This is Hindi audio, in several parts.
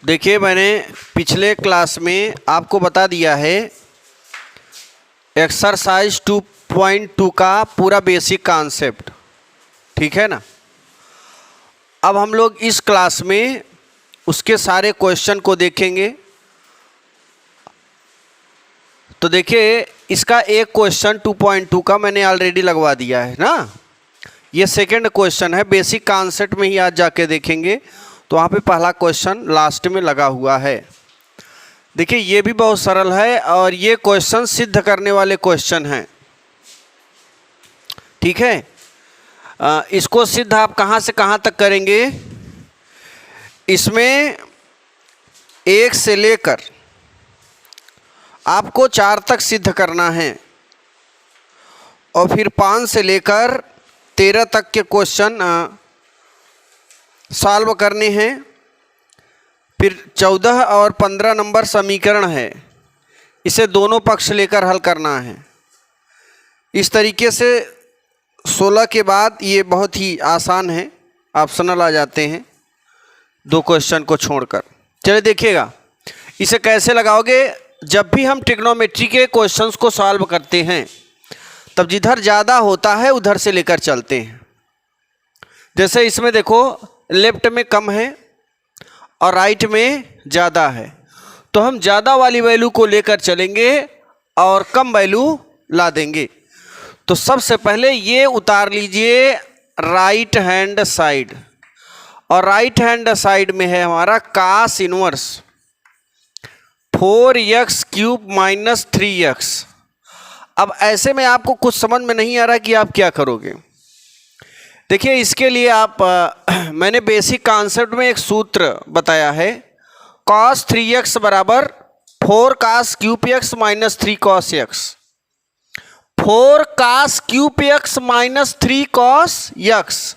देखिए, मैंने पिछले क्लास में आपको बता दिया है एक्सरसाइज 2.2 का पूरा बेसिक कॉन्सेप्ट, ठीक है ना। अब हम लोग इस क्लास में उसके सारे क्वेश्चन को देखेंगे। तो देखिए, इसका एक क्वेश्चन 2.2 का मैंने ऑलरेडी लगवा दिया है ना। ये सेकंड क्वेश्चन है, बेसिक कॉन्सेप्ट में ही आज जाके देखेंगे। तो वहाँ पे पहला क्वेश्चन लास्ट में लगा हुआ है। देखिए, ये भी बहुत सरल है और ये क्वेश्चन सिद्ध करने वाले क्वेश्चन हैं, ठीक है। इसको सिद्ध आप कहाँ से कहाँ तक करेंगे? इसमें 1 से लेकर आपको 4 तक सिद्ध करना है और फिर 5 से लेकर 13 तक के क्वेश्चन सॉल्व करने हैं। फिर 14 और 15 नंबर समीकरण है, इसे दोनों पक्ष लेकर हल करना है। इस तरीके से 16 के बाद ये बहुत ही आसान है, ऑप्शनल आ जाते हैं 2 क्वेश्चन को छोड़कर। चलिए देखिएगा, इसे कैसे लगाओगे। जब भी हम ट्रिग्नोमेट्री के क्वेश्चंस को सॉल्व करते हैं तब जिधर ज़्यादा होता है उधर से लेकर चलते हैं। जैसे इसमें देखो, लेफ्ट में कम है और राइट में ज़्यादा है, तो हम ज़्यादा वाली वैल्यू को लेकर चलेंगे और कम वैल्यू ला देंगे। तो सबसे पहले ये उतार लीजिए राइट हैंड साइड, और राइट हैंड साइड में है हमारा cos इनवर्स 4x³ - 3x। अब ऐसे में आपको कुछ समझ में नहीं आ रहा कि आप क्या करोगे। देखिए, इसके लिए आप मैंने बेसिक कॉन्सेप्ट में एक सूत्र बताया है, cos 3x बराबर 4cos³ - 3cos x। 4cos³ - 3cos x,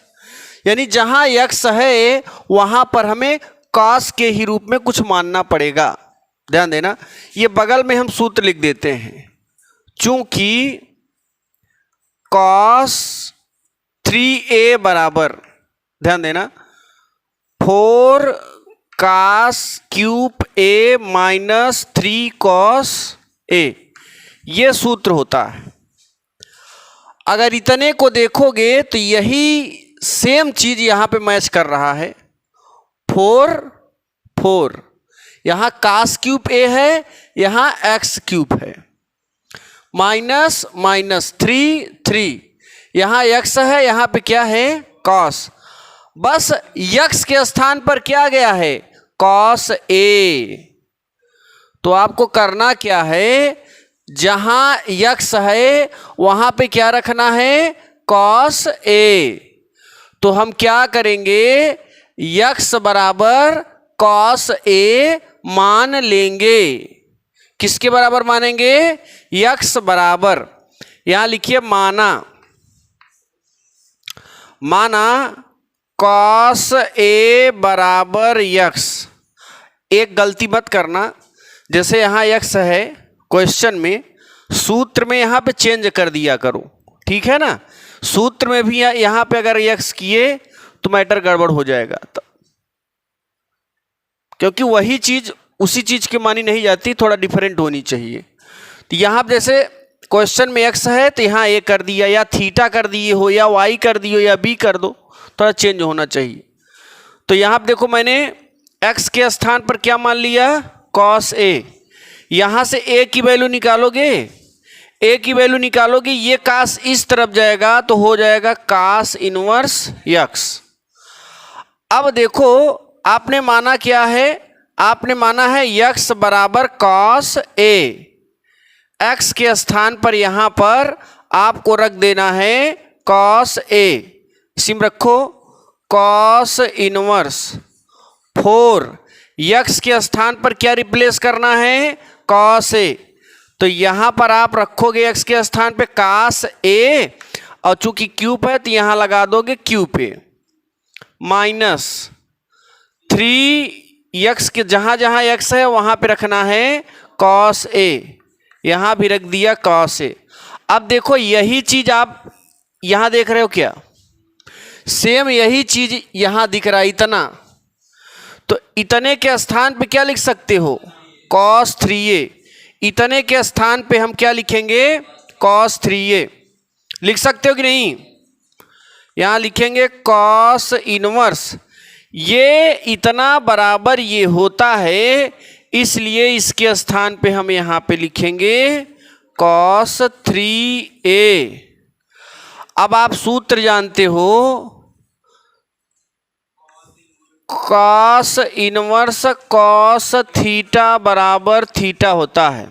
यानी जहाँ x है वहाँ पर हमें cos के ही रूप में कुछ मानना पड़ेगा। ध्यान देना, ये बगल में हम सूत्र लिख देते हैं, चूंकि cos 3a बराबर, ध्यान देना, 4cos³ - 3cos a, ये सूत्र होता है। अगर इतने को देखोगे तो यही सेम चीज यहाँ पे मैच कर रहा है। 4 यहाँ cos³ है, यहाँ x³ है, माइनस 3 यहाँ x है, यहाँ पे क्या है cos। बस x के स्थान पर क्या गया है cos a। तो आपको करना क्या है, जहाँ x है वहाँ पे क्या रखना है cos a। तो हम क्या करेंगे, x बराबर cos a मान लेंगे। किसके बराबर मानेंगे? x बराबर, यहाँ लिखिए माना cos a बराबर x। एक गलती मत करना, जैसे यहाँ x है क्वेश्चन में, सूत्र में यहाँ पे चेंज कर दिया करो, ठीक है ना। सूत्र में भी यहाँ पे अगर x किए तो मैटर गड़बड़ हो जाएगा, क्योंकि वही चीज उसी चीज की मानी नहीं जाती, थोड़ा डिफरेंट होनी चाहिए। तो यहाँ जैसे क्वेश्चन में x है तो यहाँ a कर दिया, या थीटा कर दिए हो, या y कर दिए हो, या b कर दो, थोड़ा चेंज होना चाहिए। तो यहाँ देखो, मैंने x के स्थान पर क्या मान लिया cos a। यहाँ से a की वैल्यू निकालोगे, ये cos इस तरफ जाएगा तो हो जाएगा cos इनवर्स x। अब देखो, आपने माना क्या है, आपने माना है x बराबर cos a। x के स्थान पर यहाँ पर आपको रख देना है cos a। इसी में रखो cos इनवर्स 4, x के स्थान पर क्या रिप्लेस करना है cos a। तो यहाँ पर आप रखोगे x के स्थान पे cos a, और चूंकि क्यूब है तो यहाँ लगा दोगे क्यूब a, माइनस 3x के जहाँ जहाँ x है वहाँ पे रखना है cos a, यहाँ भी रख दिया cos a। अब देखो, यही चीज आप यहाँ देख रहे हो क्या, सेम यही चीज यहाँ दिख रहा है इतना। तो इतने के स्थान पे क्या लिख सकते हो, cos 3a। इतने के स्थान पे हम क्या लिखेंगे, cos 3a लिख सकते हो कि नहीं। यहां लिखेंगे cos इनवर्स, ये इतना बराबर ये होता है, इसलिए इसके स्थान पे हम यहां पे लिखेंगे cos 3a। अब आप सूत्र जानते हो, cos इनवर्स cos थीटा बराबर थीटा होता है।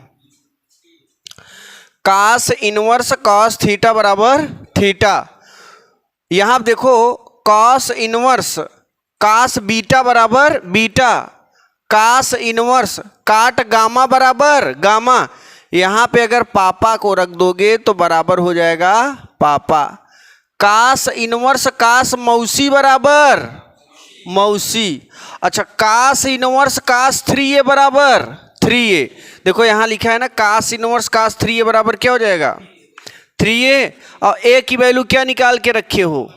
cos इनवर्स cos थीटा बराबर थीटा। यहां देखो cos इनवर्स cos बीटा बराबर बीटा, cos इनवर्स काट गामा बराबर गामा। यहां पे अगर पापा को रख दोगे तो बराबर हो जाएगा पापा। cos इनवर्स cos मौसी बराबर मौसी। अच्छा, cos इनवर्स cos 3a बराबर 3a। देखो यहां लिखा है ना, cos इनवर्स cos 3a बराबर क्या हो जाएगा 3a। और a की वैल्यू क्या निकाल के रखे हो,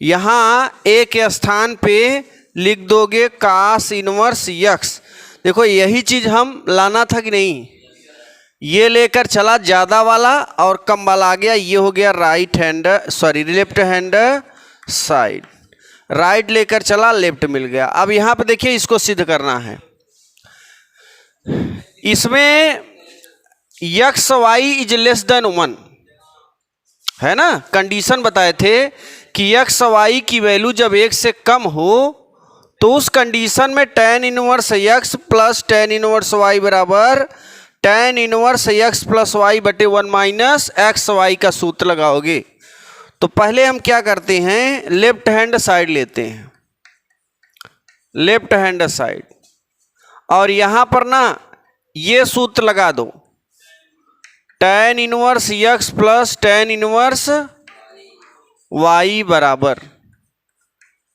यहां a के स्थान पे लिख दोगे cos इनवर्स x। देखो यही चीज हम लाना था कि नहीं, ये लेकर चला ज्यादा वाला और कम वाला आ गया, ये हो गया लेफ्ट हैंड साइड। राइट लेकर चला, लेफ्ट मिल गया। अब यहां पे देखिए, इसको सिद्ध करना है। इसमें x y is less than 1 है ना, कंडीशन बताए थे कि x y की वैल्यू जब 1 से कम हो तो उस कंडीशन में tan inverse x plus tan inverse y बराबर tan inverse x plus y बटे 1 माइनस एक्स वाई का सूत्र लगाओगे। तो पहले हम क्या करते हैं, लेफ्ट हैंड साइड लेते हैं, लेफ्ट हैंड साइड, और यहां पर ना ये सूत्र लगा दो, tan inverse x plus tan inverse y बराबर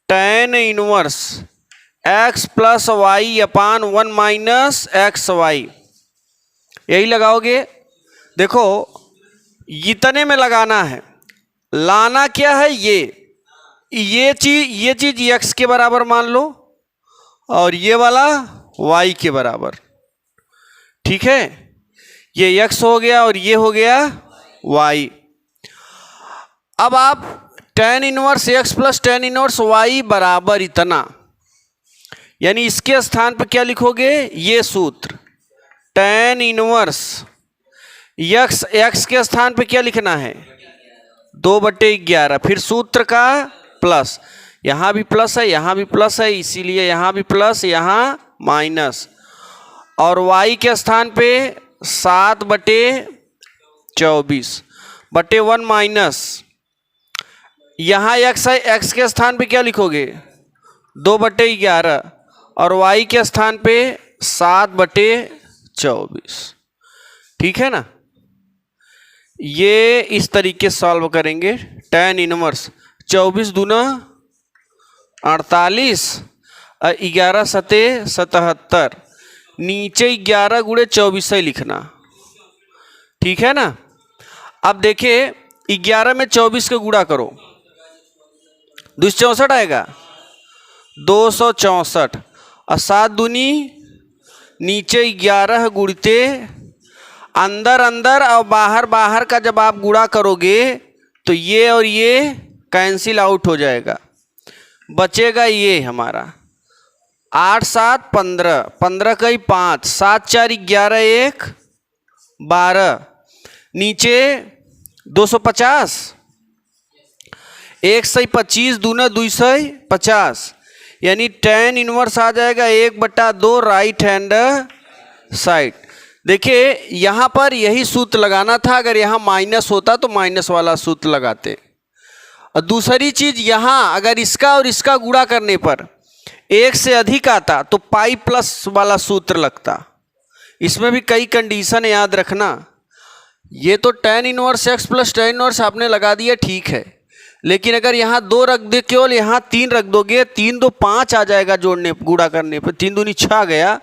tan inverse x plus y अपान 1 माइनस एक्स वाई। यही लगाओगे। देखो इतने में लगाना है, लाना क्या है, ये चीज x के बराबर मान लो और ये वाला y के बराबर, ठीक है। ये x हो गया और ये हो गया y। अब आप tan inverse x plus tan inverse y बराबर इतना, यानी इसके स्थान पर क्या लिखोगे, ये सूत्र tan इनवर्स x के स्थान पे क्या लिखना है 2/11, फिर सूत्र का प्लस, यहां भी प्लस है यहां भी प्लस है, इसीलिए यहां भी प्लस यहां माइनस, और y के स्थान पे 7/24 बटे 1 माइनस, यहां x है, x के स्थान पे क्या लिखोगे 2/11 और y के स्थान पे 7/24, ठीक है ना। ये इस तरीके सॉल्व करेंगे। tan इनवर्स 24 दूना 48, 11 सते 77, नीचे 11 गुणे 24 ही लिखना, ठीक है ना। अब देखिए 11 में 24 का गुणा करो, 264 आएगा, 264, और 7 दूनी नीचे 11 गुणते अंदर अंदर और बाहर बाहर का जब आप गुणा करोगे तो ये और ये कैंसिल आउट हो जाएगा, बचेगा ये हमारा 8 7 15, 15 कई 5, 7 4 11, 1 12, नीचे 250, 1 सही 25 दूना 250, यानी tan इनवर्स आ जाएगा 1/2 राइट हैंड साइड। देखिए यहां पर यही सूत्र लगाना था, अगर यहां माइनस होता तो माइनस वाला सूत्र लगाते। और दूसरी चीज, यहां अगर इसका और इसका गुणा करने पर 1 से अधिक आता तो पाई प्लस वाला सूत्र लगता। इसमें भी कई कंडीशन याद रखना। ये तो tan inverse x plus tan inverse आपने लगा दिया, ठीक है, लेकिन अगर यहाँ 2 रख दे, केवल यहाँ 3 रख दोगे, 3 2 5 आ जाएगा जोड़ने गुणा करने पर, 3 दूनी 6 गया,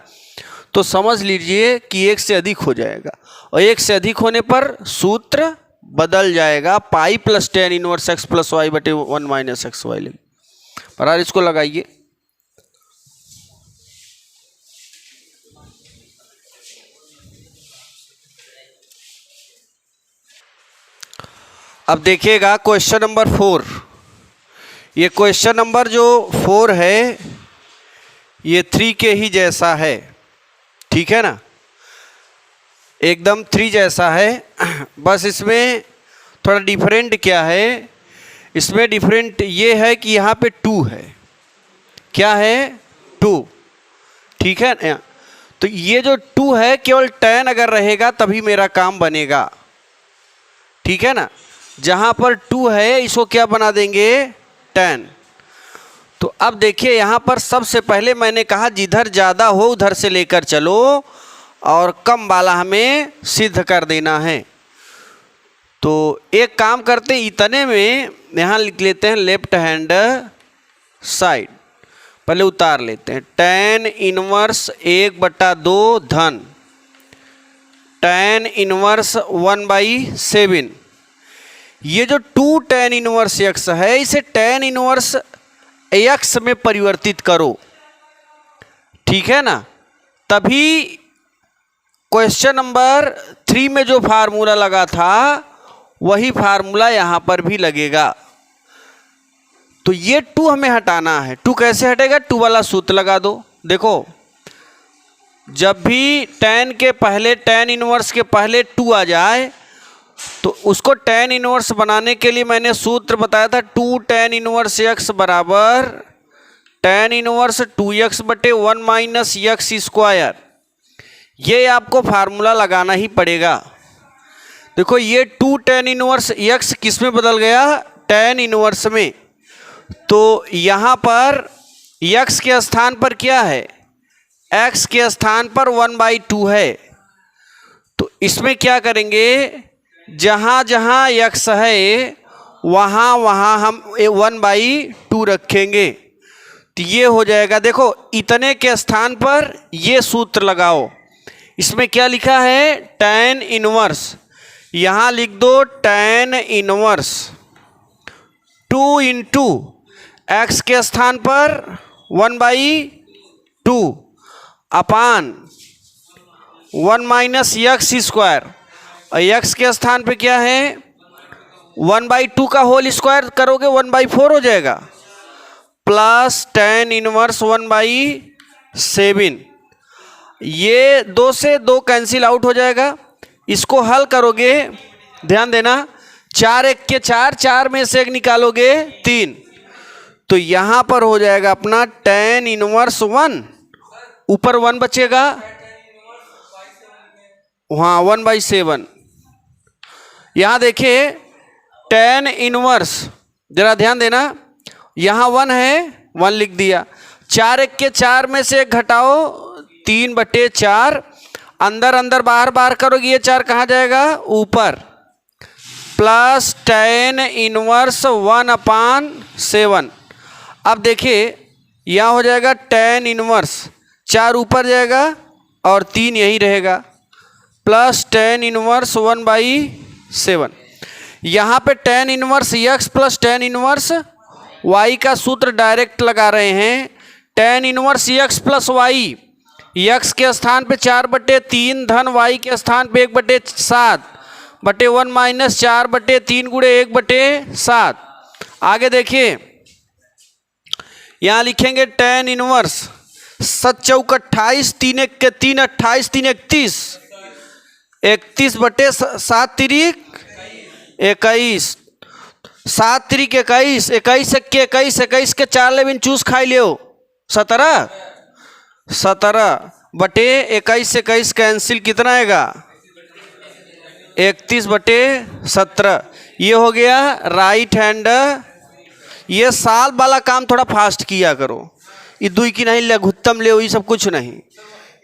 तो समझ लीजिए कि 1 से अधिक हो जाएगा, और 1 से अधिक होने पर सूत्र बदल जाएगा, pi plus tan inverse x plus y बटे 1 माइनस एक्स वाई। पर इसको लगाइए, अब देखिएगा क्वेश्चन नंबर 4। ये क्वेश्चन नंबर जो 4 है ये 3 के ही जैसा है, ठीक है ना, एकदम 3 जैसा है। बस इसमें थोड़ा डिफरेंट क्या है, इसमें डिफरेंट ये है कि यहाँ पे 2 है। क्या है? 2, ठीक है ना। तो ये जो 2 है केवल tan अगर रहेगा तभी मेरा काम बनेगा, ठीक है ना। जहाँ पर 2 है इसको क्या बना देंगे? tan। तो अब देखिए यहाँ पर सबसे पहले मैंने कहा जिधर ज़्यादा हो उधर से लेकर चलो और कम वाला हमें सिद्ध कर देना है। तो एक काम करते हैं, इतने में यहाँ लिख लेते हैं लेफ्ट हैंड साइड, पहले उतार लेते हैं। tan इनवर्स 1/2 धन tan इनवर्स 1/7। ये जो 2 tan इनवर्स x है इसे tan इनवर्स x में परिवर्तित करो, ठीक है ना। तभी क्वेश्चन नंबर 3 में जो फार्मूला लगा था वही फार्मूला यहाँ पर भी लगेगा। तो ये 2 हमें हटाना है। 2 कैसे हटेगा? 2 वाला सूत्र लगा दो। देखो जब भी tan के पहले tan इनवर्स के पहले 2 आ जाए तो उसको tan इनवर्स बनाने के लिए मैंने सूत्र बताया था 2 tan इनवर्स x बराबर tan inverse 2x/1 minus x square. ये आपको फार्मूला लगाना ही पड़ेगा। देखो ये 2 tan इनवर्स x किस में बदल गया? tan इनवर्स में। तो यहाँ पर x के स्थान पर क्या है? x के स्थान पर 1/2 है। तो इसमें क्या करेंगे, जहाँ जहाँ x है वहाँ वहाँ हम 1/2 रखेंगे। तो ये हो जाएगा। देखो इतने के स्थान पर ये सूत्र लगाओ। इसमें क्या लिखा है? tan inverse. यहाँ लिख दो tan इनवर्स 2 इंटू x के स्थान पर 1/2 अपान 1 माइनस x स्क्वायर, और x के स्थान पे क्या है? 1/2 का होल स्क्वायर करोगे 1/4 हो जाएगा, प्लस tan इनवर्स 1/7। ये 2 से 2 कैंसिल आउट हो जाएगा। इसको हल करोगे, ध्यान देना, 4 1 के 4, 4 में से 1 निकालोगे 3। तो यहाँ पर हो जाएगा अपना tan इनवर्स 1, ऊपर 1 बचेगा, हाँ 1/7। यहाँ देखिए tan इनवर्स, जरा ध्यान देना, यहाँ 1 है, 1 लिख दिया। 4 1 के 4 में से 1 घटाओ 3/4, अंदर अंदर बाहर बाहर करोगे ये 4 कहाँ जाएगा? ऊपर, प्लस tan इनवर्स 1/7। अब देखिए यहाँ हो जाएगा tan इनवर्स 4 ऊपर जाएगा और 3 यही रहेगा, प्लस tan इनवर्स 1/7। यहाँ पे tan inverse x plus tan inverse y का सूत्र डायरेक्ट लगा रहे हैं। tan inverse x plus y, x के स्थान पे 4/3 धन y के स्थान पे 1/7/1 माइनस 4/3 गुणे 1/7। आगे देखिए यहाँ लिखेंगे tan इनवर्स 7 चौक 28, 3 1 के 3 28, 3 31, 31/7 तिरिक 21, 7 तिरिक 21, 21 के 21, 21 के 4 लेविन चूस खाई लियो 17, 17/21 से 21 कैंसिल कितना आएगा? 31/17। ये हो गया राइट हैंड। ये साल वाला काम थोड़ा फास्ट किया करो, ये दुई की नहीं लघुत्तम ले ये सब कुछ नहीं।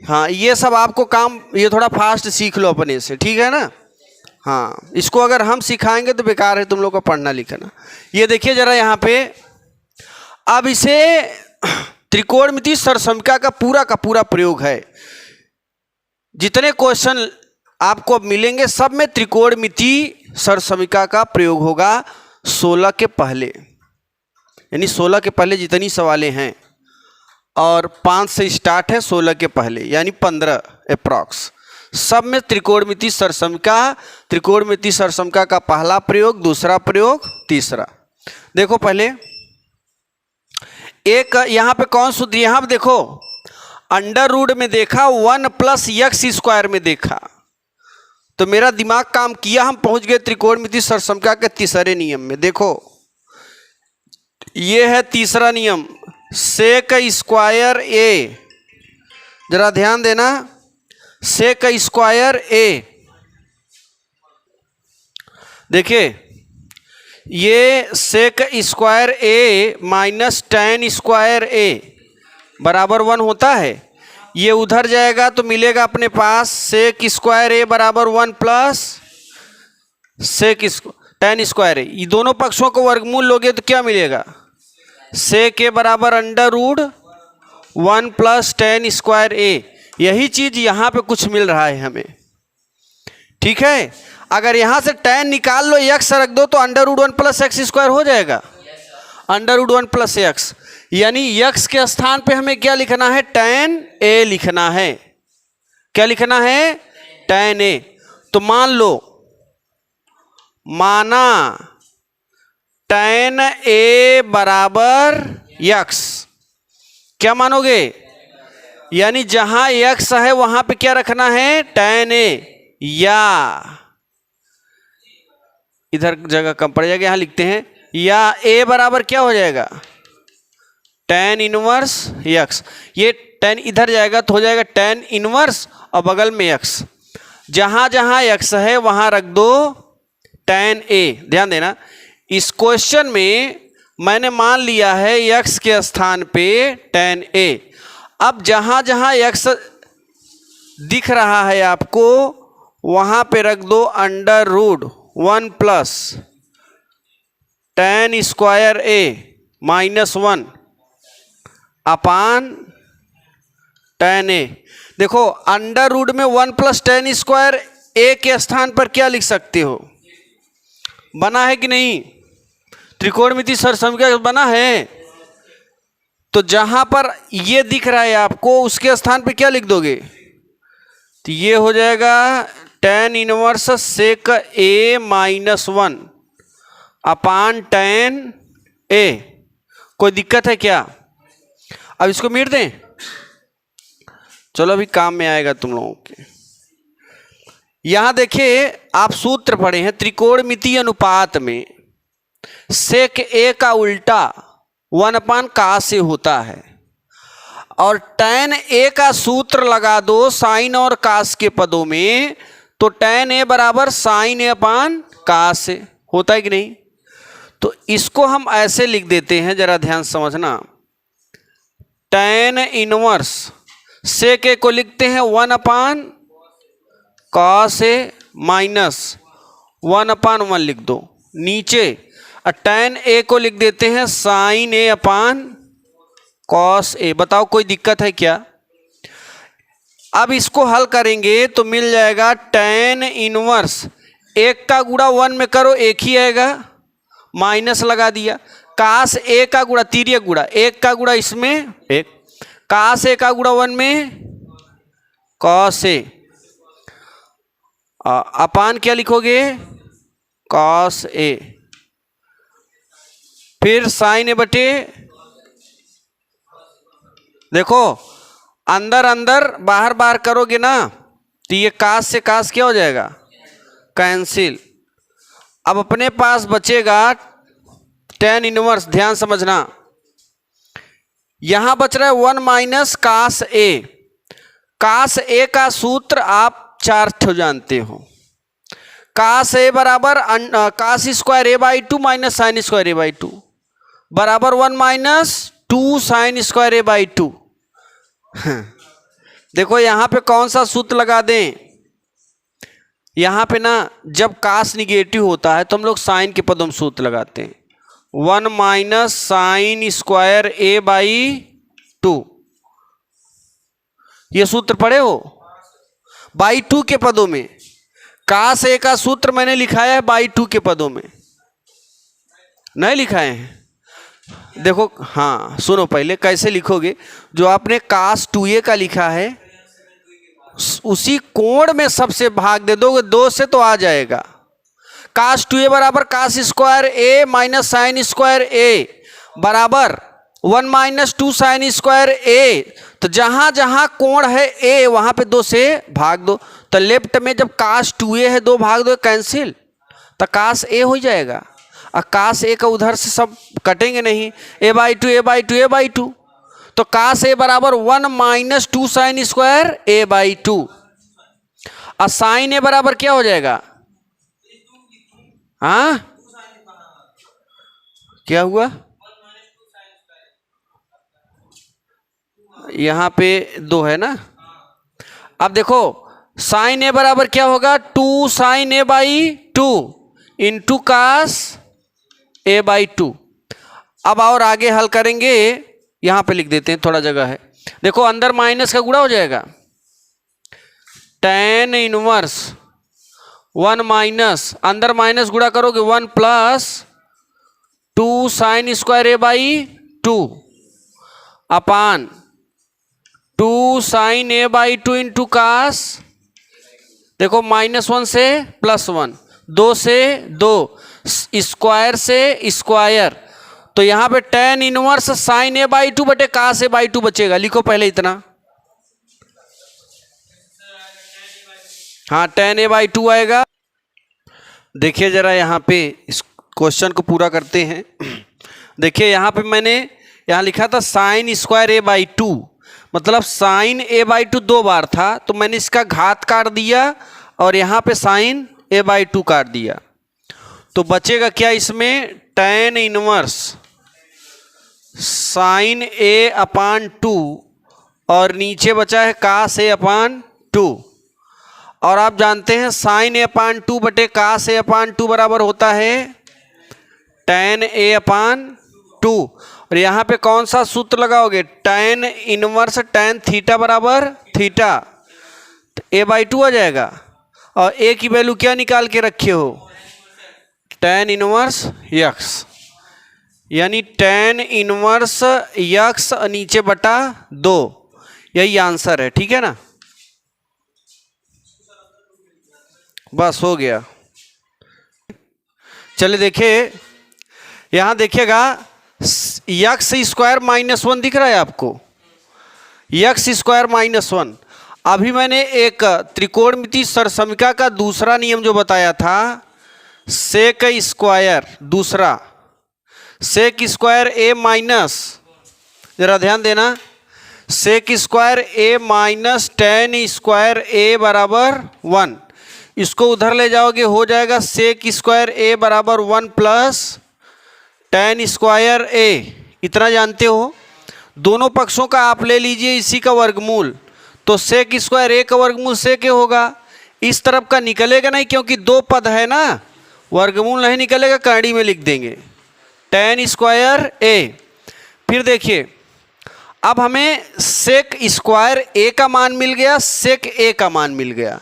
हाँ ये सब आपको काम ये थोड़ा फास्ट सीख लो अपने से, ठीक है ना। हाँ इसको अगर हम सिखाएंगे तो बेकार है तुम लोग का पढ़ना लिखना। ये देखिए जरा यहाँ पे, अब इसे त्रिकोणमिति सरसमिका का पूरा प्रयोग है। जितने क्वेश्चन आपको अब मिलेंगे सब में त्रिकोणमिति सरसमिका का प्रयोग होगा 16 के पहले, यानी 16 के पहले जितनी सवालें हैं, और 5 से स्टार्ट है 16 के पहले यानी 15 अप्रॉक्स। सब में त्रिकोणमिति सरसमिका का पहला प्रयोग, दूसरा प्रयोग, तीसरा। देखो पहले एक यहां पे कौन सूत्र, यहां पे देखो अंडर रूट में देखा 1 प्लस एक्स स्क्वायर में देखा, तो मेरा दिमाग काम किया, हम पहुंच गए त्रिकोणमिति सरसमिका के तीसरे नियम में। देखो ये है तीसरा नियम, सेक स्क्वायर ए, जरा ध्यान देना, सेक स्क्वायर ए। देखिए ये sec square A minus ten square ए बराबर 1 होता है। ये उधर जाएगा तो मिलेगा अपने पास सेक स्क्वायर ए बराबर 1 प्लस सेक टेन स्क्वायर ए। ये दोनों पक्षों को वर्गमूल लोगे तो क्या मिलेगा, सेक ए बराबर under root 1 plus tan square A. यही चीज यहां पे कुछ मिल रहा है हमें, ठीक है। अगर यहां से टेन निकाल लो, एक्स रख दो, तो under root 1 plus x square हो जाएगा, अंडर रूट 1 प्लस एक्स। यानी एक्स के स्थान पे हमें क्या लिखना है, टेन ए लिखना है। क्या लिखना है, टेन ए। तो मान लो, माना टेन ए बराबर एक्स, क्या मानोगे, यानी जहां एक्स है वहां पे क्या रखना है, टेन ए, या इधर जगह कम पड़ जाएगा, यहां लिखते हैं या ए बराबर क्या हो जाएगा, टेन इनवर्स एक्स। ये टेन इधर जाएगा तो हो जाएगा टेन इनवर्स और बगल में एक्स। जहां जहां एक्स है वहां रख दो टेन ए। ध्यान देना, इस क्वेश्चन में मैंने मान लिया है एक्स के स्थान पे टेन ए। अब जहां जहां एक्स दिख रहा है आपको वहां पे रख दो under root 1 plus tan square A minus 1 upon tan A. देखो अंडर रूट में 1 प्लस टेन स्क्वायर ए के स्थान पर क्या लिख सकते हो, बना है कि नहीं, त्रिकोणमिति सरसमिका बना है। तो जहां पर ये दिख रहा है आपको उसके स्थान पे क्या लिख दोगे, तो ये हो जाएगा टेन इनवर्स सेक ए माइनस 1 अपान टेन ए। कोई दिक्कत है क्या, अब इसको मिट दें, चलो अभी काम में आएगा तुम लोगों के। यहां देखिए आप सूत्र पढ़े हैं, त्रिकोणमितीय अनुपात में सेक ए का उल्टा 1 अपान का से होता है, और टेन ए का सूत्र लगा दो साइन और कास के पदों में, तो टेन ए बराबर साइन ए अपान कास से होता है कि नहीं। तो इसको हम ऐसे लिख देते हैं, जरा ध्यान समझना, टेन इनवर्स सेक ए को लिखते हैं 1 अपान कॉस ए माइनस 1 अपान 1 लिख दो नीचे, और टेन ए को लिख देते हैं sign A upon cos A. बताओ कोई दिक्कत है क्या। अब इसको हल करेंगे तो मिल जाएगा टेन इनवर्स, एक का गुणा 1 में करो एक ही आएगा, माइनस लगा दिया, कास ए का गुणा तिर्यक गुणा, एक का गुणा इसमें एक, कास ए का गुणा 1 में कॉस ए, अपान क्या लिखोगे, कॉस ए, फिर साइन ए बटे, देखो अंदर अंदर बाहर बाहर करोगे ना तो ये कास से कास क्या हो जाएगा, कैंसिल। अब अपने पास बचेगा टेन इनवर्स। ध्यान समझना, यहां बच रहा है 1 माइनस कास ए। कास ए का सूत्र आप 4 ठो जानते हो, कास ए बराबर cos square a by 2 minus sin square a by 2 बराबर 1 minus 2 sin square a by 2। देखो यहां पे कौन सा सूत्र लगा दें, यहां पे ना जब कास निगेटिव होता है तो हम लोग साइन के पदों में सूत्र लगाते हैं, 1 minus sin square a by 2। ये सूत्र पढ़े हो, बाई 2 के पदों में। कास ए का सूत्र मैंने लिखाया है बाई 2 के पदों में, नहीं लिखाए हैं। देखो हाँ सुनो, पहले कैसे लिखोगे, जो आपने कास 2a का लिखा है, उसी कोण में सबसे भाग दे दोगे, 2 से तो आ जाएगा। कास 2a बराबर cos square a minus sin square a बराबर 1 माइनस 2 साइन स्क्वायर a। तो जहां जहां कोण है a वहां पे 2 से भाग दो। तो लेफ्ट में जब कास 2a है 2 भाग दो कैंसिल, तो कास a हो जाएगा। और कास a का उधर से सब कटेंगे नहीं, a/2 a/2 a/2। तो कास a बराबर 1 माइनस 2 साइन स्क्वायर a/2। और साइन a बराबर क्या हो जाएगा? हाँ क्या हुआ? यहां पे 2 है ना। अब देखो साइन a बराबर क्या होगा? 2 sign a/2 into cos a/2। अब और आगे हल करेंगे, यहां पे लिख देते हैं, थोड़ा जगह है। देखो अंदर माइनस का गुणा हो जाएगा, tan इनवर्स 1 माइनस, अंदर माइनस गुणा करोगे 1 प्लस 2 साइन स्क्वायर a/2 अपान 2 साइन a/2 इंटू कास। देखो -1 से +1, 2 से 2, स्क्वायर से स्क्वायर। तो यहां पे tan इनवर्स साइन a/2 बटे कास a/2 बचेगा। लिखो पहले इतना, हाँ tan a/2 आएगा। देखिए जरा यहाँ पे इस क्वेश्चन को पूरा करते हैं। देखिए यहाँ पे मैंने यहाँ लिखा था साइन स्क्वायर a/2, मतलब साइन a/2 2 बार था, तो मैंने इसका घात काट दिया और यहाँ पे साइन a/2 काट दिया। तो बचेगा क्या इसमें? tan इनवर्स साइन a/2 और नीचे बचा है कास a/2। और आप जानते हैं साइन a/2 बटे कास a/2 बराबर होता है tan a/2। और यहाँ पे कौन सा सूत्र लगाओगे? tan इनवर्स tan थीटा बराबर थीटा, तो a/2 आ जाएगा। और a की वैल्यू क्या निकाल के रखे हो? tan इनवर्स x, यानी tan इनवर्स x नीचे बटा 2, यही आंसर है। ठीक है ना, बस हो गया। चलिए देखिए, यहां देखिएगा x स्क्वायर -1 दिख रहा है आपको, x स्क्वायर -1। अभी मैंने एक त्रिकोणमिति सरसमिका का दूसरा नियम जो बताया था, सेक स्क्वायर, दूसरा सेक स्क्वायर a माइनस, जरा ध्यान देना, sec square a minus tan square a बराबर 1। इसको उधर ले जाओगे, हो जाएगा सेक स्क्वायर a बराबर 1 प्लस tan स्क्वायर a। इतना जानते हो। दोनों पक्षों का आप ले लीजिए इसी का वर्गमूल, तो सेक स्क्वायर a का वर्गमूल सेक होगा। इस तरफ का निकलेगा नहीं क्योंकि 2 पद है ना, वर्गमूल नहीं निकलेगा, कड़ी में लिख देंगे tan स्क्वायर a। फिर देखिए अब हमें सेक स्क्वायर a का मान मिल गया, सेक a का मान मिल गया।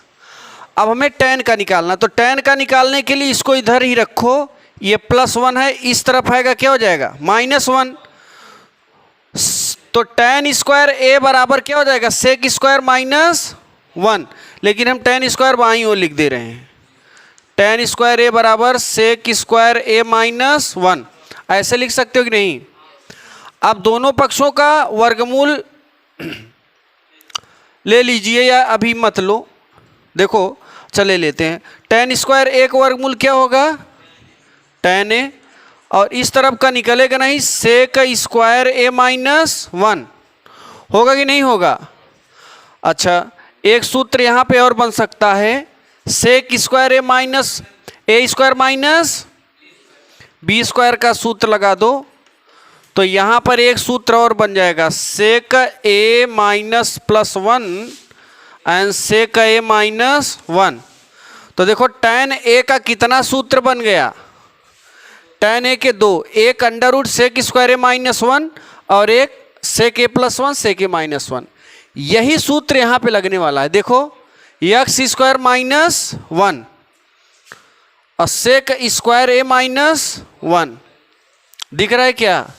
अब हमें tan का निकालना, तो tan का निकालने के लिए इसको इधर ही रखो, ये +1 है, इस तरफ आएगा क्या हो जाएगा? -1। तो tan स्क्वायर a बराबर क्या हो जाएगा? Sec square -1। लेकिन हम tan स्क्वायर बाईं ओर लिख दे रहे हैं, tan स्क्वायर a बराबर सेक स्क्वायर a -1। ऐसे लिख सकते हो कि नहीं? अब दोनों पक्षों का वर्गमूल ले लीजिए या अभी मत लो। देखो चले लेते हैं, tan स्क्वायर a का वर्गमूल क्या होगा? tan a। और इस तरफ का निकलेगा नहीं, सेक स्क्वायर a -1 होगा कि नहीं होगा? अच्छा, एक सूत्र यहाँ पे और बन सकता है, sec square a minus a square minus b square का सूत्र लगा दो, तो यहाँ पर एक सूत्र और बन जाएगा, sec a minus +1 and sec a -1। तो देखो tan a का कितना सूत्र बन गया? tan a के 2, एक अंडर सेक स्क्वायर a -1 और एक सेक a +1 सेक a -1। यही सूत्र यहाँ पे लगने वाला है। देखो x स्क्वायर -1 और सेक स्क्वायर a -1 दिख रहा है क्या?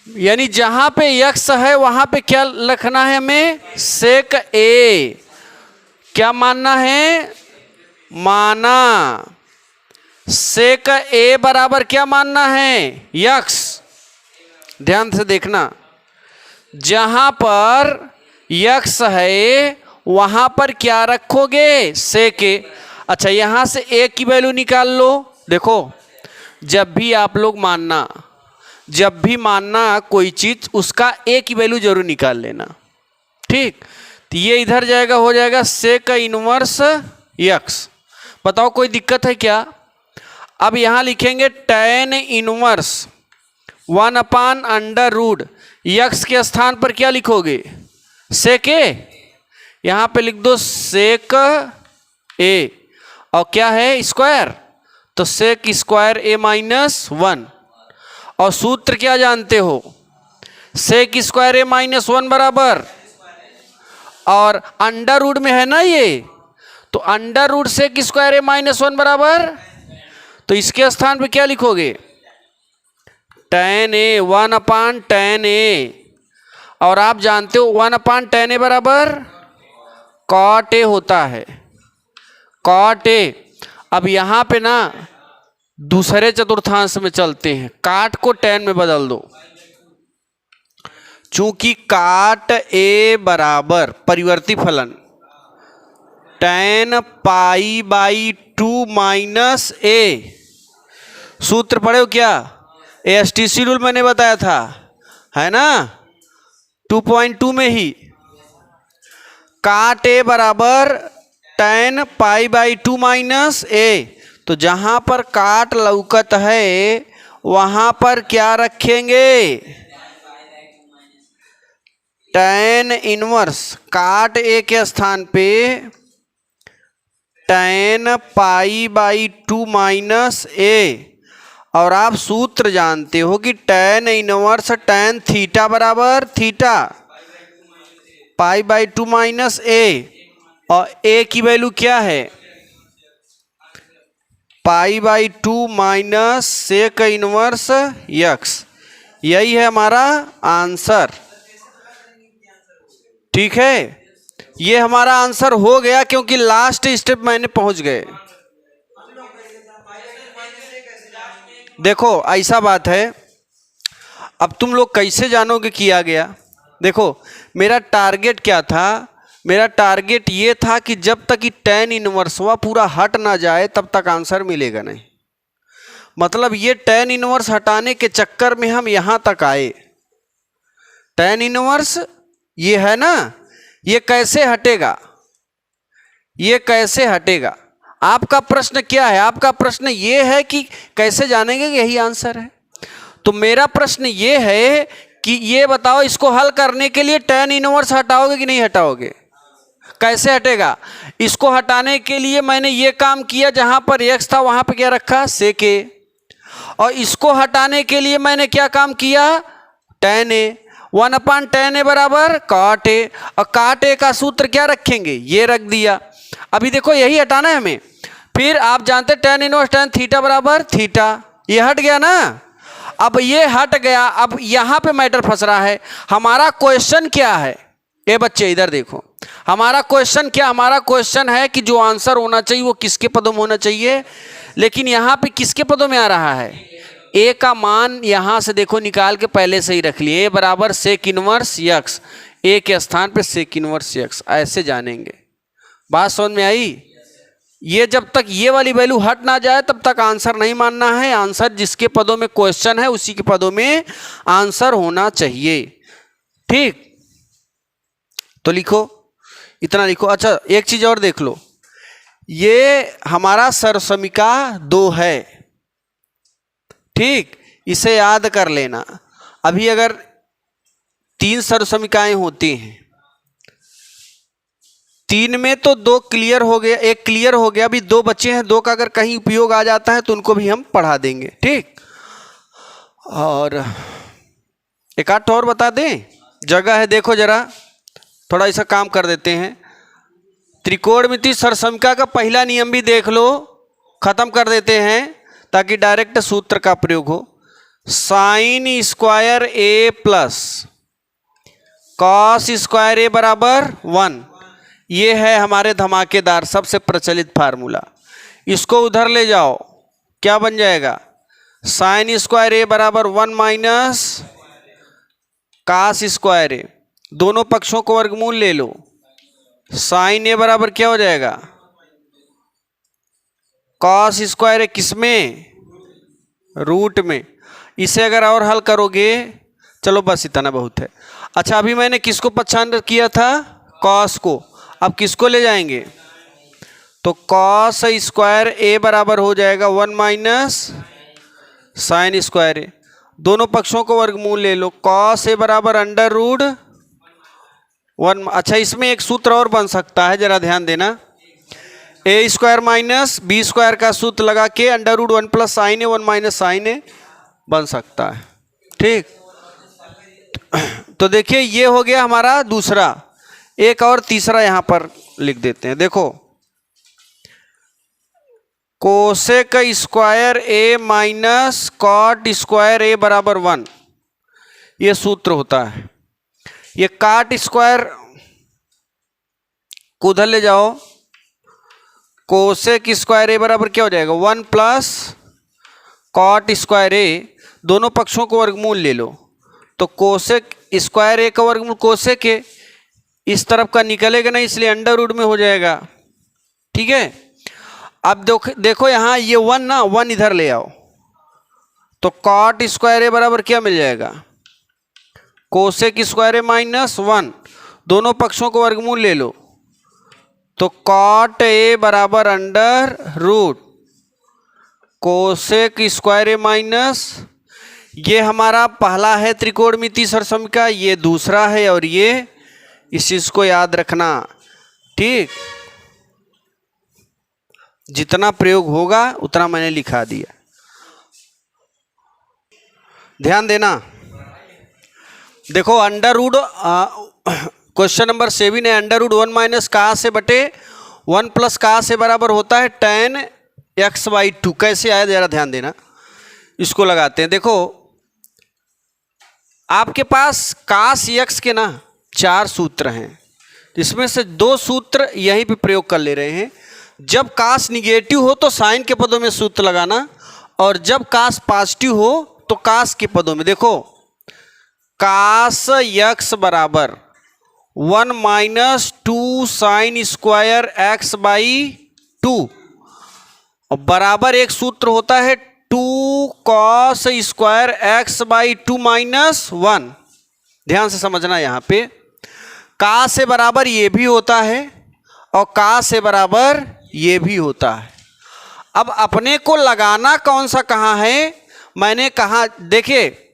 यानी जहां पे x है वहां पे क्या लिखना है हमें? सेक a। क्या मानना है? माना। सेक ए बराबर क्या मानना है? यक्स। ध्यान से देखना, जहां पर यक्स है वहां पर क्या रखोगे? सेक ए। अच्छा, यहां से ए की वैल्यू निकाल लो। देखो, जब भी मानना कोई चीज, उसका ए की वैल्यू जरूर निकाल लेना। ठीक, तो ये इधर जाएगा, हो जाएगा सेक इनवर्स यक्स। बताओ कोई दिक्कत है क्या? अब यहां लिखेंगे tan इनवर्स 1/√। यक्स के स्थान पर क्या लिखोगे? सेक ए। यहां पे लिख दो सेक ए, और क्या है? स्क्वायर, तो सेक स्क्वायर ए -1। और सूत्र क्या जानते हो? सेक स्क्वायर ए -1 बराबर, और अंडर रूट में है ना ये, तो अंडर रूट सेक स्क्वायर ए -1 बराबर, तो इसके स्थान पे क्या लिखोगे? tan ए, 1/tan ए। और आप जानते हो 1/tan ए बराबर cot ए होता है, cot ए। अब यहां पे ना दूसरे चतुर्थांश में चलते हैं, काट को tan में बदल दो। चूंकि काट ए बराबर परिवर्ती फलन tan π/2 - ए। सूत्र पढ़े हो क्या? एसटीसी रूल मैंने बताया था, है ना, 2.2 में ही। काट ए बराबर tan π/2 - ए। तो जहां पर काट लौकत है वहां पर क्या रखेंगे? tan इनवर्स काट ए के स्थान पे tan π/2 - ए। और आप सूत्र जानते हो कि tan इनवर्स tan थीटा बराबर थीटा π/2 - ए। और ए की वैल्यू क्या है? π/2 - सेक इनवर्स यक्स। यही है हमारा आंसर। ठीक है, ये हमारा आंसर हो गया, क्योंकि लास्ट स्टेप मैंने पहुंच गए। देखो, ऐसा बात है, अब तुम लोग कैसे जानोगे किया गया? देखो, मेरा टारगेट क्या था? मेरा टारगेट ये था कि जब तक कि tan इनवर्सवा पूरा हट ना जाए तब तक आंसर मिलेगा नहीं। मतलब ये tan इनवर्स हटाने के चक्कर में हम यहां तक आए। tan इनवर्स ये है ना, ये कैसे हटेगा? ये कैसे हटेगा? आपका प्रश्न क्या है? आपका प्रश्न ये है कि कैसे जानेंगे कि यही आंसर है। तो मेरा प्रश्न ये है कि ये बताओ, इसको हल करने के लिए tan इनवर्स हटाओगे कि नहीं हटाओगे? कैसे हटेगा? इसको हटाने के लिए मैंने ये काम किया, जहां पर x था वहां पर क्या रखा? सेक ए। और इसको हटाने के लिए मैंने क्या काम किया? tan ए, 1/tan ए बराबर cot ए। और cot ए का सूत्र क्या रखेंगे? ये रख दिया। अभी देखो, यही हटाना है हमें। फिर आप जानते tan इनवर्स tan थीटा बराबर थीटा, ये हट गया ना। अब ये हट गया, अब यहां पे मैटर फंस रहा है। हमारा क्वेश्चन क्या है? ये बच्चे इधर देखो, हमारा क्वेश्चन क्या? हमारा क्वेश्चन है कि जो आंसर होना चाहिए वो किसके पदों में होना चाहिए। लेकिन यहां पे किसके पदों में आ रहा है? ए का मान यहां से देखो निकाल के पहले से ही रख लिए, ए बराबर सेक इनवर्स यक्स। ए के स्थान पे सेक इनवर्स यक्स, ऐसे जानेंगे। बात समझ में आई? ये जब तक ये वाली वैल्यू हट ना जाए तब तक आंसर नहीं मानना है। आंसर जिसके पदों में क्वेश्चन है उसी के पदों में आंसर होना चाहिए। ठीक, तो लिखो, इतना लिखो। अच्छा, एक चीज और देख लो, ये हमारा सरसमिका 2 है। ठीक, इसे याद कर लेना। अभी अगर 3 सरसमिकाएं होती हैं, 3 में तो 2 क्लियर हो गया, 1 क्लियर हो गया, अभी 2 बच्चे हैं। 2 का अगर कहीं उपयोग आ जाता है तो उनको भी हम पढ़ा देंगे। ठीक, और एक आध और बता दें, जगह है, देखो जरा, थोड़ा ऐसा काम कर देते हैं। त्रिकोणमिति सरसमिका का पहला नियम भी देख लो, खत्म कर देते हैं ताकि डायरेक्ट सूत्र का प्रयोग हो। साइन स्क्वायर ए प्लस कॉस स्क्वायर ए बराबर 1। ये है हमारे धमाकेदार सबसे प्रचलित फार्मूला। इसको उधर ले जाओ, क्या बन जाएगा? साइन स्क्वायर ए बराबर 1 माइनस कास स्क्वायर ए। दोनों पक्षों को वर्गमूल ले लो। साइन ए बराबर क्या हो जाएगा? कॉस स्क्वायर ए, किसमें? रूट में। इसे अगर और हल करोगे, चलो बस इतना बहुत है। अच्छा, अभी मैंने किसको पहचान किया था? कॉस को। अब किसको ले जाएंगे? तो कॉस स्क्वायर ए बराबर हो जाएगा 1 माइनस साइन स्क्वायर ए। दोनों पक्षों को वर्गमूल ले लो। कॉस ए बराबर अंडर रूट 1। अच्छा, इसमें एक सूत्र और बन सकता है, जरा ध्यान देना। ए स्क्वायर माइनस बी स्क्वायर का सूत्र लगा के अंडर रूट 1 प्लस साइन ए 1 माइनस साइन ए बन सकता है। ठीक, तो देखिए ये हो गया हमारा दूसरा। एक और तीसरा यहां पर लिख देते हैं। देखो, cosec square A minus cot square ए बराबर 1, ये सूत्र होता है। ये काट स्क्वायर को उधर ले जाओ। कोसेक स्क्वायर ए बराबर क्या हो जाएगा? 1 प्लस कॉट स्क्वायर ए। दोनों पक्षों को वर्गमूल ले लो। तो कोसेक स्क्वायर ए का वर्गमूल कोसेक ए, इस तरफ का निकलेगा नहीं, इसलिए अंडर रूट में हो जाएगा। ठीक है, अब देखो यहां ये 1 ना, 1 इधर ले आओ। तो कॉट स्क्वायर ए बराबर क्या मिल जाएगा? Cosec square A minus 1। दोनों पक्षों को वर्गमूल ले लो। तो कॉट ए बराबर under root cosec square A minus, ये हमारा पहला है त्रिकोणमितीय सरसमिका, ये दूसरा है, और ये इस चीज को याद रखना। ठीक, जितना प्रयोग होगा उतना मैंने लिखा दिया, ध्यान देना। देखो अंडर रूट, क्वेश्चन नंबर 7 है, अंडर रूट 1 माइनस का से बटे 1 प्लस का से बराबर होता है tan x/2। कैसे आया जरा ध्यान देना, इसको लगाते हैं। देखो आपके पास कास x के ना 4 सूत्र हैं, इसमें से 2 सूत्र यहीं पे प्रयोग कर ले रहे हैं। जब कास निगेटिव हो तो साइन के पदों में सूत्र लगाना, और जब कास पॉजिटिव हो तो कास के पदों में। देखो कास x बराबर 1 माइनस 2 साइन स्क्वायर x/2 बराबर एक सूत्र होता है 2 कॉस स्क्वायर x/2 माइनस 1। ध्यान से समझना, यहाँ पे का से बराबर ये भी होता है और का से बराबर ये भी होता है। अब अपने को लगाना कौन सा कहाँ है? मैंने कहा, देखिए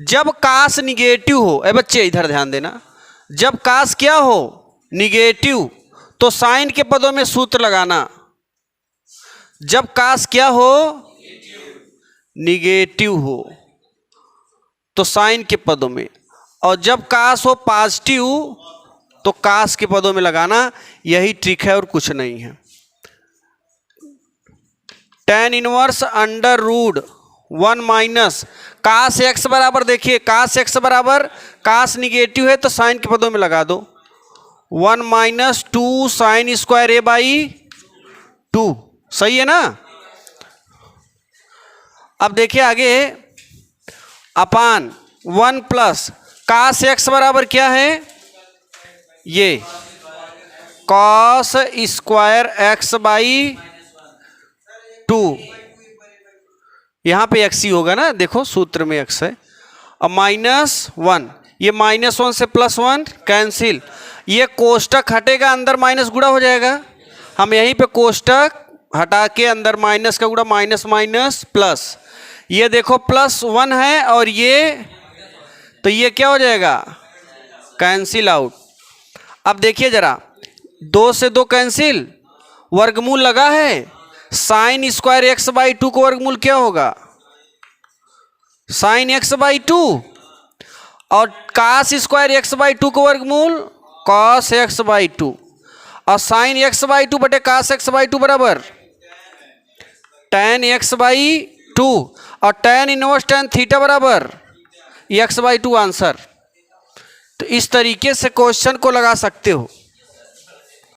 जब कास निगेटिव हो, ए बच्चे इधर ध्यान देना, जब कास क्या हो? निगेटिव, तो साइन के पदों में सूत्र लगाना। जब कास क्या हो? निगेटिव हो तो साइन के पदों में, और जब कास हो पॉजिटिव तो कास के पदों में लगाना। यही ट्रिक है और कुछ नहीं है। tan inverse under root 1 minus cos x बराबर, देखिए कास x बराबर, कास निगेटिव है तो साइन के पदों में लगा दो, 1 माइनस 2 साइन स्क्वायर a/2। सही है ना? अब देखिए आगे, अपान 1 प्लस कास x बराबर क्या है? ये कॉस स्क्वायर x/2। यहां पे x ही होगा ना, देखो सूत्र में x है, और -1, ये -1 से +1 कैंसिल, ये कोष्टक हटेगा, अंदर माइनस गुणा हो जाएगा। हम यहीं पे कोष्टक हटा के अंदर माइनस का गुणा, माइनस माइनस प्लस, ये देखो +1 है, और ये तो ये क्या हो जाएगा? Cancel out. अब देखिए जरा, 2 से 2 कैंसिल, वर्गमूल लगा है, साइन स्क्वायर x/2 को वर्गमूल क्या होगा? साइन x/2, और कास स्क्वायर x/2 को वर्गमूल कॉस x/2, और साइन x/2 बटे कास x/2 बराबर tan x/2, और tan इनवर्स tan थीटा बराबर x/2 आंसर। तो इस तरीके से क्वेश्चन को लगा सकते हो।